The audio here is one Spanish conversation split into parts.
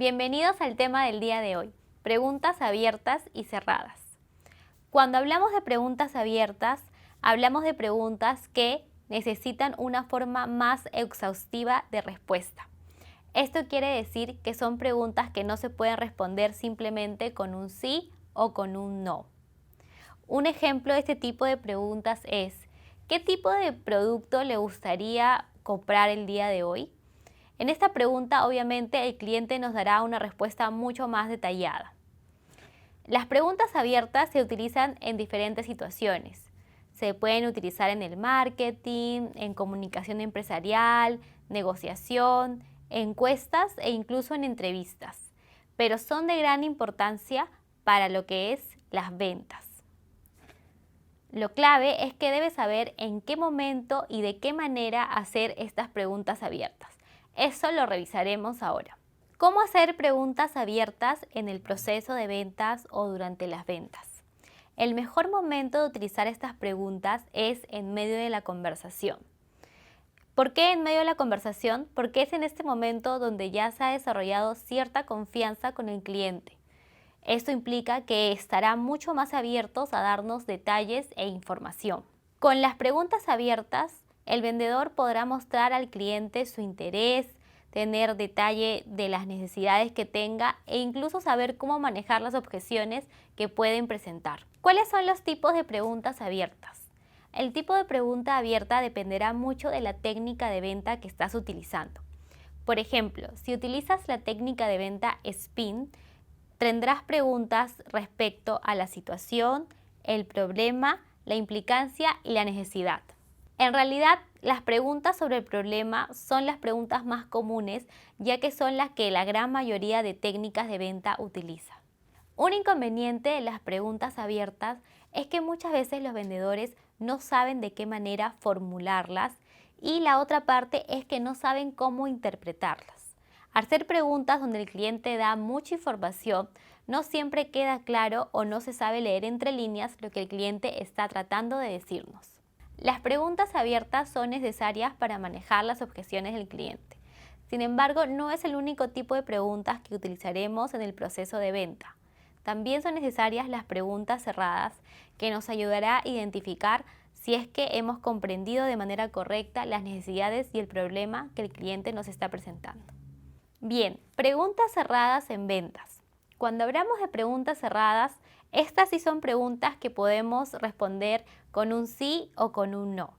Bienvenidos al tema del día de hoy, preguntas abiertas y cerradas. Cuando hablamos de preguntas abiertas, hablamos de preguntas que necesitan una forma más exhaustiva de respuesta. Esto quiere decir que son preguntas que no se pueden responder simplemente con un sí o con un no. Un ejemplo de este tipo de preguntas es, ¿qué tipo de producto le gustaría comprar el día de hoy? En esta pregunta, obviamente, el cliente nos dará una respuesta mucho más detallada. Las preguntas abiertas se utilizan en diferentes situaciones. Se pueden utilizar en el marketing, en comunicación empresarial, negociación, encuestas e incluso en entrevistas, pero son de gran importancia para lo que es las ventas. Lo clave es que debes saber en qué momento y de qué manera hacer estas preguntas abiertas. Eso lo revisaremos ahora. ¿Cómo hacer preguntas abiertas en el proceso de ventas o durante las ventas? El mejor momento de utilizar estas preguntas es en medio de la conversación. ¿Por qué en medio de la conversación? Porque es en este momento donde ya se ha desarrollado cierta confianza con el cliente. Esto implica que estarán mucho más abiertos a darnos detalles e información. Con las preguntas abiertas, el vendedor podrá mostrar al cliente su interés, tener detalle de las necesidades que tenga e incluso saber cómo manejar las objeciones que pueden presentar. ¿Cuáles son los tipos de preguntas abiertas? El tipo de pregunta abierta dependerá mucho de la técnica de venta que estás utilizando. Por ejemplo, si utilizas la técnica de venta SPIN, tendrás preguntas respecto a la situación, el problema, la implicancia y la necesidad. En realidad, las preguntas sobre el problema son las preguntas más comunes, ya que son las que la gran mayoría de técnicas de venta utiliza. Un inconveniente de las preguntas abiertas es que muchas veces los vendedores no saben de qué manera formularlas y la otra parte es que no saben cómo interpretarlas. Al hacer preguntas donde el cliente da mucha información, no siempre queda claro o no se sabe leer entre líneas lo que el cliente está tratando de decirnos. Las preguntas abiertas son necesarias para manejar las objeciones del cliente. Sin embargo, no es el único tipo de preguntas que utilizaremos en el proceso de venta. También son necesarias las preguntas cerradas, que nos ayudará a identificar si es que hemos comprendido de manera correcta las necesidades y el problema que el cliente nos está presentando. Bien, preguntas cerradas en ventas. Cuando hablamos de preguntas cerradas, estas sí son preguntas que podemos responder con un sí o con un no.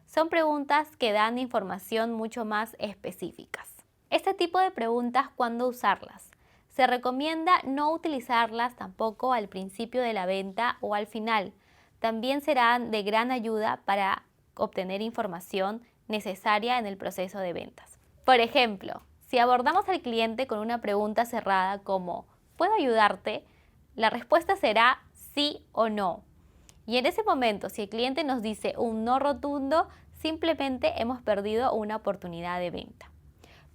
Son preguntas que dan información mucho más específicas. Este tipo de preguntas, ¿cuándo usarlas? Se recomienda no utilizarlas tampoco al principio de la venta o al final. También serán de gran ayuda para obtener información necesaria en el proceso de ventas. Por ejemplo, si abordamos al cliente con una pregunta cerrada como ¿puedo ayudarte?, la respuesta será sí o no. Y en ese momento, si el cliente nos dice un no rotundo, simplemente hemos perdido una oportunidad de venta.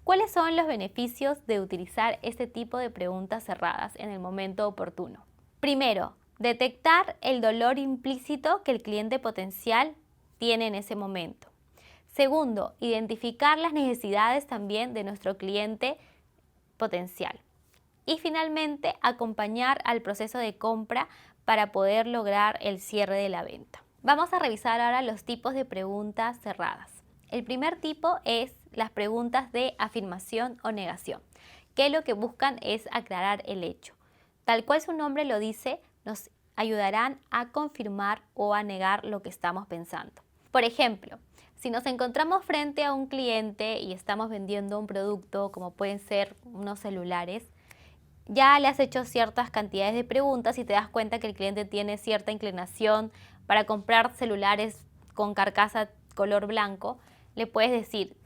¿Cuáles son los beneficios de utilizar este tipo de preguntas cerradas en el momento oportuno? Primero, detectar el dolor implícito que el cliente potencial tiene en ese momento. Segundo, identificar las necesidades también de nuestro cliente potencial. Y finalmente, acompañar al proceso de compra para poder lograr el cierre de la venta. Vamos a revisar ahora los tipos de preguntas cerradas. El primer tipo es las preguntas de afirmación o negación, que lo que buscan es aclarar el hecho. Tal cual su nombre lo dice, nos ayudarán a confirmar o a negar lo que estamos pensando. Por ejemplo, si nos encontramos frente a un cliente y estamos vendiendo un producto, como pueden ser unos celulares, ya le has hecho ciertas cantidades de preguntas y te das cuenta que el cliente tiene cierta inclinación para comprar celulares con carcasa color blanco, le puedes decir,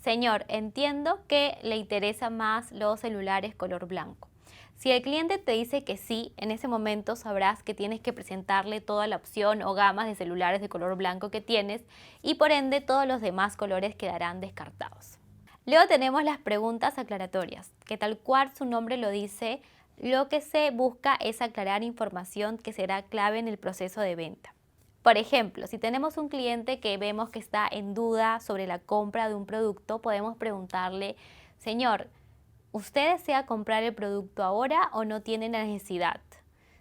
señor, entiendo que le interesan más los celulares color blanco. Si el cliente te dice que sí, en ese momento sabrás que tienes que presentarle toda la opción o gamas de celulares de color blanco que tienes y por ende todos los demás colores quedarán descartados. Luego tenemos las preguntas aclaratorias, que tal cual su nombre lo dice, lo que se busca es aclarar información que será clave en el proceso de venta. Por ejemplo, si tenemos un cliente que vemos que está en duda sobre la compra de un producto, podemos preguntarle, señor, ¿Usted desea comprar el producto ahora o no tiene la necesidad?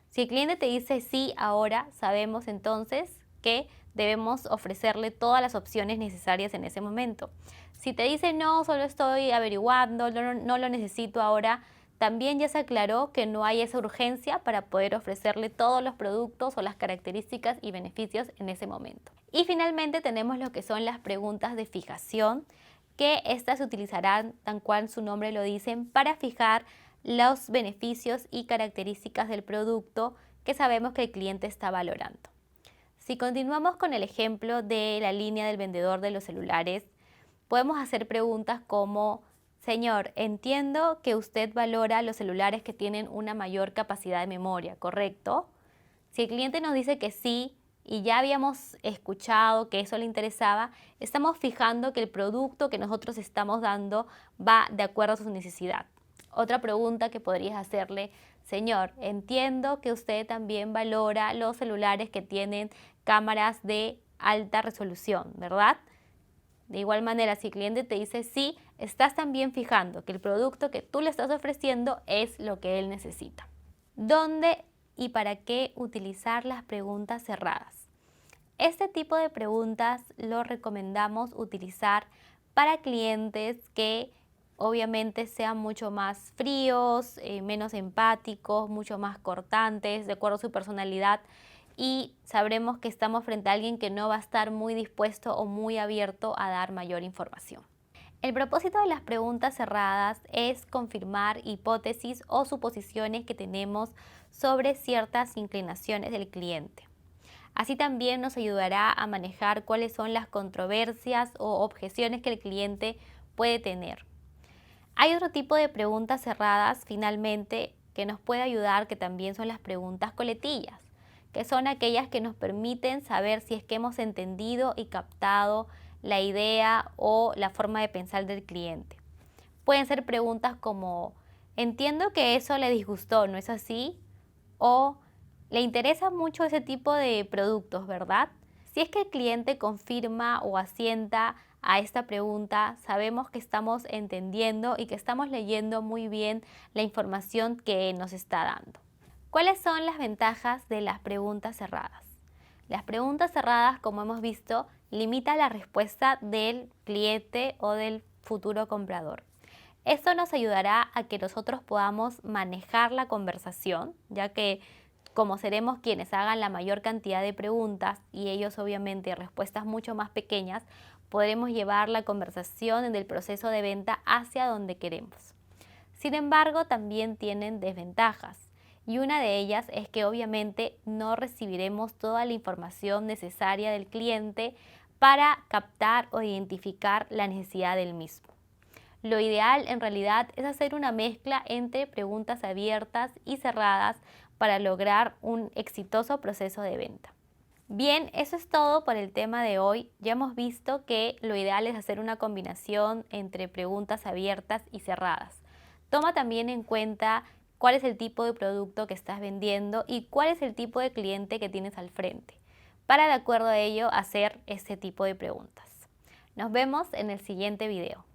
Si el cliente te dice sí ahora, sabemos entonces que debemos ofrecerle todas las opciones necesarias en ese momento. Si te dice no, solo estoy averiguando, no lo necesito ahora, también ya se aclaró que no hay esa urgencia para poder ofrecerle todos los productos o las características y beneficios en ese momento. Y finalmente tenemos lo que son las preguntas de fijación, que estas se utilizarán, tal cual su nombre lo dicen, para fijar los beneficios y características del producto que sabemos que el cliente está valorando. Si continuamos con el ejemplo de la línea del vendedor de los celulares, podemos hacer preguntas como: señor, entiendo que usted valora los celulares que tienen una mayor capacidad de memoria, ¿correcto? Si el cliente nos dice que sí y ya habíamos escuchado que eso le interesaba, estamos fijando que el producto que nosotros estamos dando va de acuerdo a su necesidad. Otra pregunta que podrías hacerle: señor, entiendo que usted también valora los celulares que tienen cámaras de alta resolución, ¿verdad? De igual manera, si el cliente te dice sí, estás también fijando que el producto que tú le estás ofreciendo es lo que él necesita. ¿Dónde y para qué utilizar las preguntas cerradas? Este tipo de preguntas lo recomendamos utilizar para clientes que obviamente sean mucho más fríos, menos empáticos, mucho más cortantes, de acuerdo a su personalidad, y sabremos que estamos frente a alguien que no va a estar muy dispuesto o muy abierto a dar mayor información. El propósito de las preguntas cerradas es confirmar hipótesis o suposiciones que tenemos sobre ciertas inclinaciones del cliente. Así también nos ayudará a manejar cuáles son las controversias o objeciones que el cliente puede tener. Hay otro tipo de preguntas cerradas, finalmente, que nos puede ayudar, que también son las preguntas coletillas, que son aquellas que nos permiten saber si es que hemos entendido y captado la idea o la forma de pensar del cliente. Pueden ser preguntas como: entiendo que eso le disgustó, ¿no es así? O le interesa mucho ese tipo de productos, ¿verdad? Si es que el cliente confirma o asienta a esta pregunta, sabemos que estamos entendiendo y que estamos leyendo muy bien la información que nos está dando. ¿Cuáles son las ventajas de las preguntas cerradas? Las preguntas cerradas, como hemos visto, limitan la respuesta del cliente o del futuro comprador. Esto nos ayudará a que nosotros podamos manejar la conversación, ya que como seremos quienes hagan la mayor cantidad de preguntas y ellos obviamente respuestas mucho más pequeñas, podremos llevar la conversación en el proceso de venta hacia donde queremos. Sin embargo, también tienen desventajas, y una de ellas es que obviamente no recibiremos toda la información necesaria del cliente para captar o identificar la necesidad del mismo. Lo ideal en realidad es hacer una mezcla entre preguntas abiertas y cerradas para lograr un exitoso proceso de venta. Bien, eso es todo por el tema de hoy. Ya hemos visto que lo ideal es hacer una combinación entre preguntas abiertas y cerradas. Toma también en cuenta cuál es el tipo de producto que estás vendiendo y cuál es el tipo de cliente que tienes al frente, para de acuerdo a ello hacer ese tipo de preguntas. Nos vemos en el siguiente video.